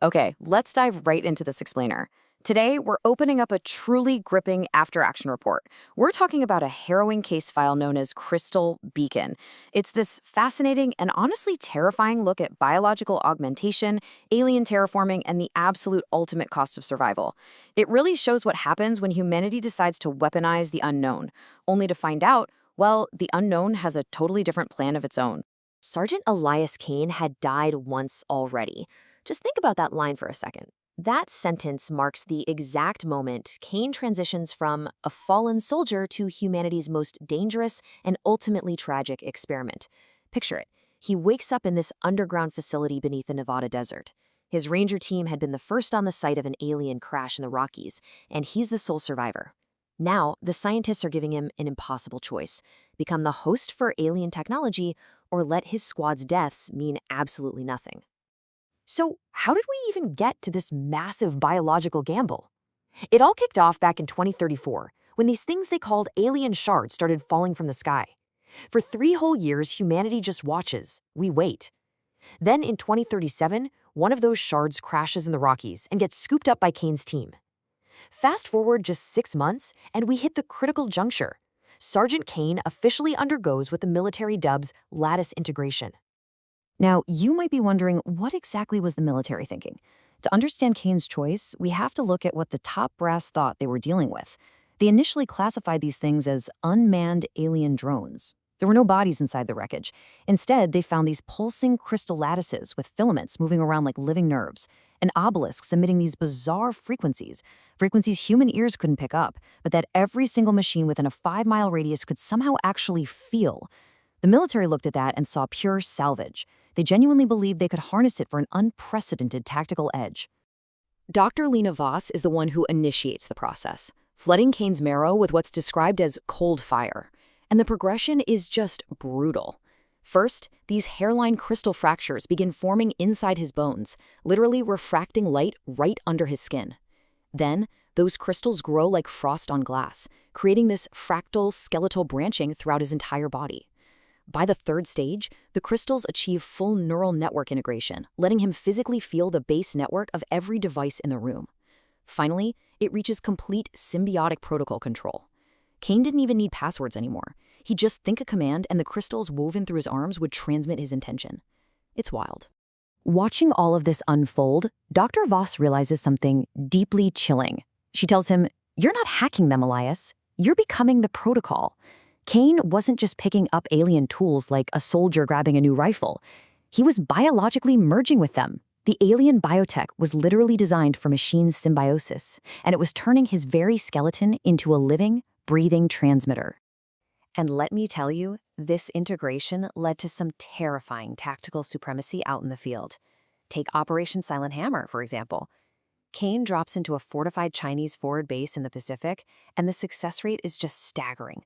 Okay, let's dive right into this explainer. Today, we're opening up a truly gripping after-action report. We're talking about a harrowing case file known as Crystal Beacon. It's this fascinating and honestly terrifying look at biological augmentation, alien terraforming, and the absolute ultimate cost of survival. It really shows what happens when humanity decides to weaponize the unknown, only to find out, well, the unknown has a totally different plan of its own. Sergeant Elias Kane had died once already. Just think about that line for a second. That sentence marks the exact moment Kane transitions from a fallen soldier to humanity's most dangerous and ultimately tragic experiment. Picture it. He wakes up in this underground facility beneath the Nevada desert. His ranger team had been the first on the site of an alien crash in the Rockies, and he's the sole survivor. Now, the scientists are giving him an impossible choice: become the host for alien technology or let his squad's deaths mean absolutely nothing. So, how did we even get to this massive biological gamble? It all kicked off back in 2034, when these things they called alien shards started falling from the sky. For 3 whole years, humanity just watches. We wait. Then in 2037, one of those shards crashes in the Rockies and gets scooped up by Kane's team. Fast forward just 6 months, and we hit the critical juncture. Sergeant Kane officially undergoes what the military dubs lattice integration. Now, you might be wondering, what exactly was the military thinking? To understand Kane's choice, we have to look at what the top brass thought they were dealing with. They initially classified these things as unmanned alien drones. There were no bodies inside the wreckage. Instead, they found these pulsing crystal lattices with filaments moving around like living nerves, and obelisks emitting these bizarre frequencies human ears couldn't pick up, but that every single machine within a 5-mile radius could somehow actually feel. The military looked at that and saw pure salvage. They genuinely believed they could harness it for an unprecedented tactical edge. Dr. Lena Voss is the one who initiates the process, flooding Kane's marrow with what's described as cold fire. And the progression is just brutal. First, these hairline crystal fractures begin forming inside his bones, literally refracting light right under his skin. Then, those crystals grow like frost on glass, creating this fractal skeletal branching throughout his entire body. By the third stage, the crystals achieve full neural network integration, letting him physically feel the base network of every device in the room. Finally, it reaches complete symbiotic protocol control. Kane didn't even need passwords anymore. He'd just think a command and the crystals woven through his arms would transmit his intention. It's wild. Watching all of this unfold, Dr. Voss realizes something deeply chilling. She tells him, "You're not hacking them, Elias. You're becoming the protocol." Kane wasn't just picking up alien tools like a soldier grabbing a new rifle. He was biologically merging with them. The alien biotech was literally designed for machine symbiosis, and it was turning his very skeleton into a living, breathing transmitter. And let me tell you, this integration led to some terrifying tactical supremacy out in the field. Take Operation Silent Hammer, for example. Kane drops into a fortified Chinese forward base in the Pacific, and the success rate is just staggering.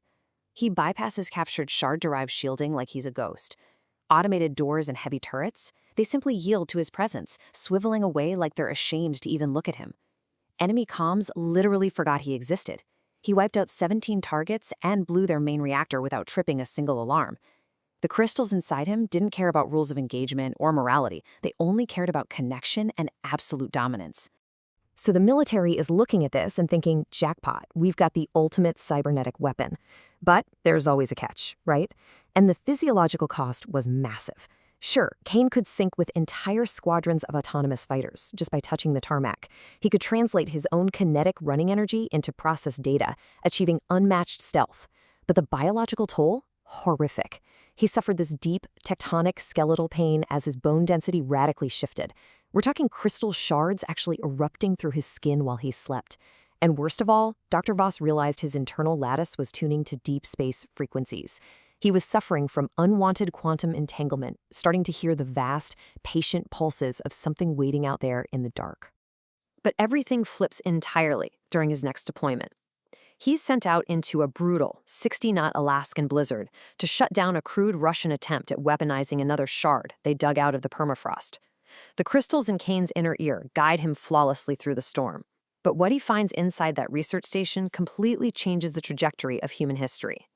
He bypasses captured shard-derived shielding like he's a ghost. Automated doors and heavy turrets, they simply yield to his presence, swiveling away like they're ashamed to even look at him. Enemy comms literally forgot he existed. He wiped out 17 targets and blew their main reactor without tripping a single alarm. The crystals inside him didn't care about rules of engagement or morality. They only cared about connection and absolute dominance. So the military is looking at this and thinking, jackpot, we've got the ultimate cybernetic weapon. But there's always a catch, right? And the physiological cost was massive. Sure, Kane could sync with entire squadrons of autonomous fighters just by touching the tarmac. He could translate his own kinetic running energy into processed data, achieving unmatched stealth. But the biological toll? Horrific. He suffered this deep, tectonic skeletal pain as his bone density radically shifted. We're talking crystal shards actually erupting through his skin while he slept. And worst of all, Dr. Voss realized his internal lattice was tuning to deep space frequencies. He was suffering from unwanted quantum entanglement, starting to hear the vast, patient pulses of something waiting out there in the dark. But everything flips entirely during his next deployment. He's sent out into a brutal 60-knot Alaskan blizzard to shut down a crude Russian attempt at weaponizing another shard they dug out of the permafrost. The crystals in Kane's inner ear guide him flawlessly through the storm. But what he finds inside that research station completely changes the trajectory of human history.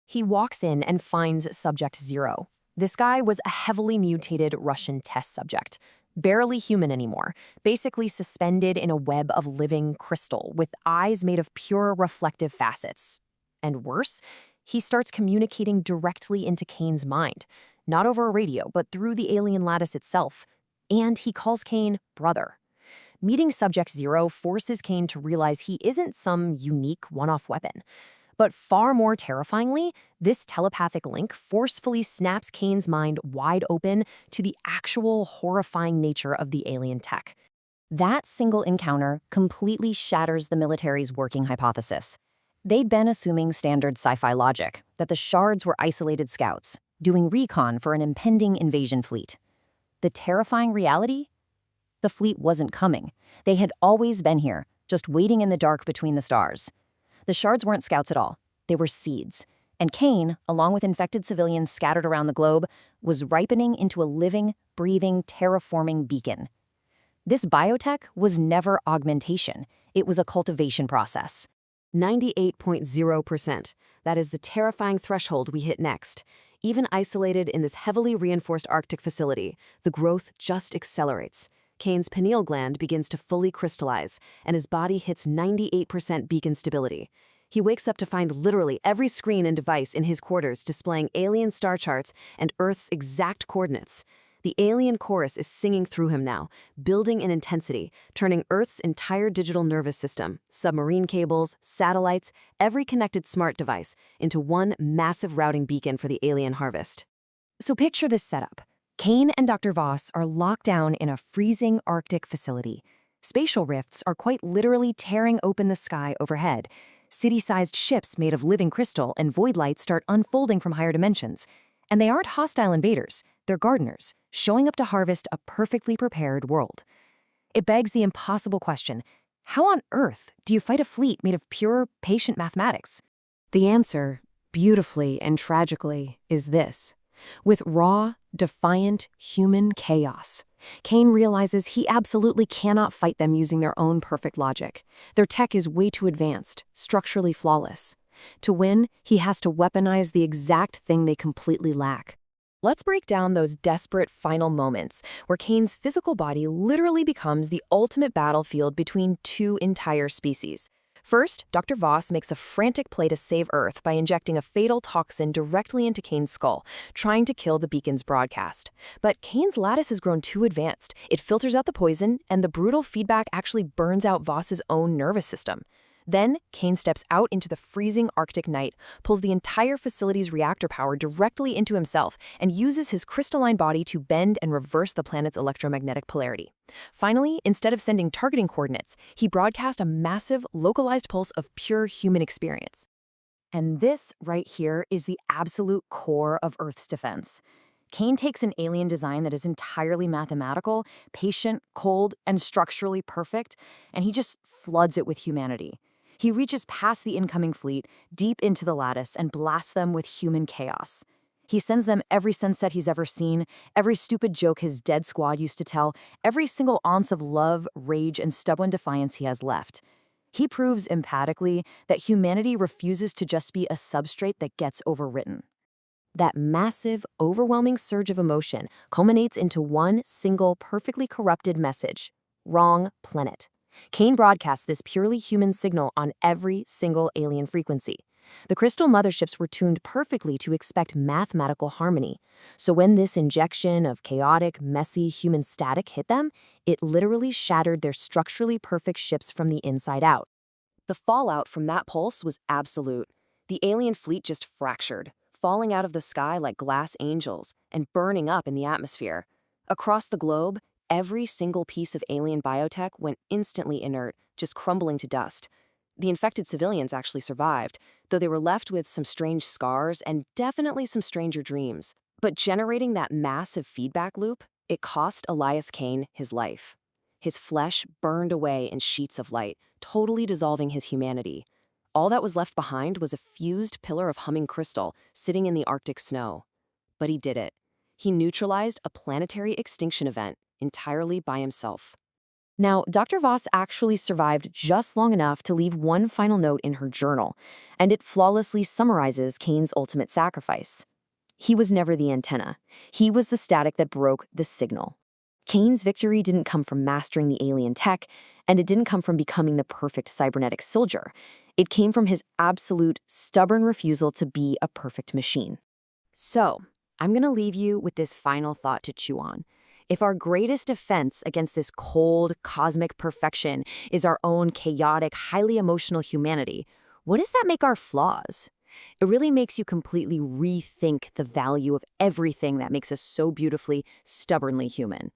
He walks in and finds Subject 0. This guy was a heavily mutated Russian test subject. barely human anymore, basically suspended in a web of living crystal with eyes made of pure reflective facets. And worse, he starts communicating directly into Kane's mind, not over a radio, but through the alien lattice itself. And he calls Kane brother. Meeting Subject Zero forces Kane to realize he isn't some unique one-off weapon. But far more terrifyingly, this telepathic link forcefully snaps Kane's mind wide open to the actual horrifying nature of the alien tech. That single encounter completely shatters the military's working hypothesis. They'd been assuming standard sci-fi logic, that the Shards were isolated scouts, doing recon for an impending invasion fleet. The terrifying reality? The fleet wasn't coming. They had always been here, just waiting in the dark between the stars. The Shards weren't scouts at all. They were seeds. And Kane, along with infected civilians scattered around the globe, was ripening into a living, breathing, terraforming beacon. This biotech was never augmentation. It was a cultivation process. 98.0%. That is the terrifying threshold we hit next. Even isolated in this heavily reinforced Arctic facility, the growth just accelerates. Kane's pineal gland begins to fully crystallize, and his body hits 98% beacon stability. He wakes up to find literally every screen and device in his quarters displaying alien star charts and Earth's exact coordinates. The alien chorus is singing through him now, building in intensity, turning Earth's entire digital nervous system, submarine cables, satellites, every connected smart device, into one massive routing beacon for the alien harvest. So picture this setup. Kane and Dr. Voss are locked down in a freezing Arctic facility. Spatial rifts are quite literally tearing open the sky overhead. City-sized ships made of living crystal and void light start unfolding from higher dimensions. And they aren't hostile invaders, they're gardeners, showing up to harvest a perfectly prepared world. It begs the impossible question, how on earth do you fight a fleet made of pure, patient mathematics? The answer, beautifully and tragically, is this. With raw, defiant, human chaos, Kane realizes he absolutely cannot fight them using their own perfect logic. Their tech is way too advanced, structurally flawless. To win, he has to weaponize the exact thing they completely lack. Let's break down those desperate final moments where Kane's physical body literally becomes the ultimate battlefield between two entire species. First, Dr. Voss makes a frantic play to save Earth by injecting a fatal toxin directly into Kane's skull, trying to kill the beacon's broadcast. But Kane's lattice has grown too advanced. It filters out the poison, and the brutal feedback actually burns out Voss's own nervous system. Then, Kane steps out into the freezing Arctic night, pulls the entire facility's reactor power directly into himself, and uses his crystalline body to bend and reverse the planet's electromagnetic polarity. Finally, instead of sending targeting coordinates, he broadcast a massive, localized pulse of pure human experience. And this, right here, is the absolute core of Earth's defense. Kane takes an alien design that is entirely mathematical, patient, cold, and structurally perfect, and he just floods it with humanity. He reaches past the incoming fleet, deep into the lattice, and blasts them with human chaos. He sends them every sunset he's ever seen, every stupid joke his dead squad used to tell, every single ounce of love, rage, and stubborn defiance he has left. He proves emphatically that humanity refuses to just be a substrate that gets overwritten. That massive, overwhelming surge of emotion culminates into one single, perfectly corrupted message: wrong planet. Kane broadcasts this purely human signal on every single alien frequency. The crystal motherships were tuned perfectly to expect mathematical harmony. So when this injection of chaotic, messy human static hit them, it literally shattered their structurally perfect ships from the inside out. The fallout from that pulse was absolute. The alien fleet just fractured, falling out of the sky like glass angels and burning up in the atmosphere. Across the globe, every single piece of alien biotech went instantly inert, just crumbling to dust. The infected civilians actually survived, though they were left with some strange scars and definitely some stranger dreams. But generating that massive feedback loop, it cost Elias Kane his life. His flesh burned away in sheets of light, totally dissolving his humanity. All that was left behind was a fused pillar of humming crystal sitting in the Arctic snow. But he did it. He neutralized a planetary extinction event entirely by himself. Now, Dr. Voss actually survived just long enough to leave one final note in her journal, and it flawlessly summarizes Kane's ultimate sacrifice. He was never the antenna. He was the static that broke the signal. Kane's victory didn't come from mastering the alien tech, and it didn't come from becoming the perfect cybernetic soldier. It came from his absolute, stubborn refusal to be a perfect machine. So, I'm going to leave you with this final thought to chew on. If our greatest defense against this cold, cosmic perfection is our own chaotic, highly emotional humanity, what does that make our flaws? It really makes you completely rethink the value of everything that makes us so beautifully, stubbornly human.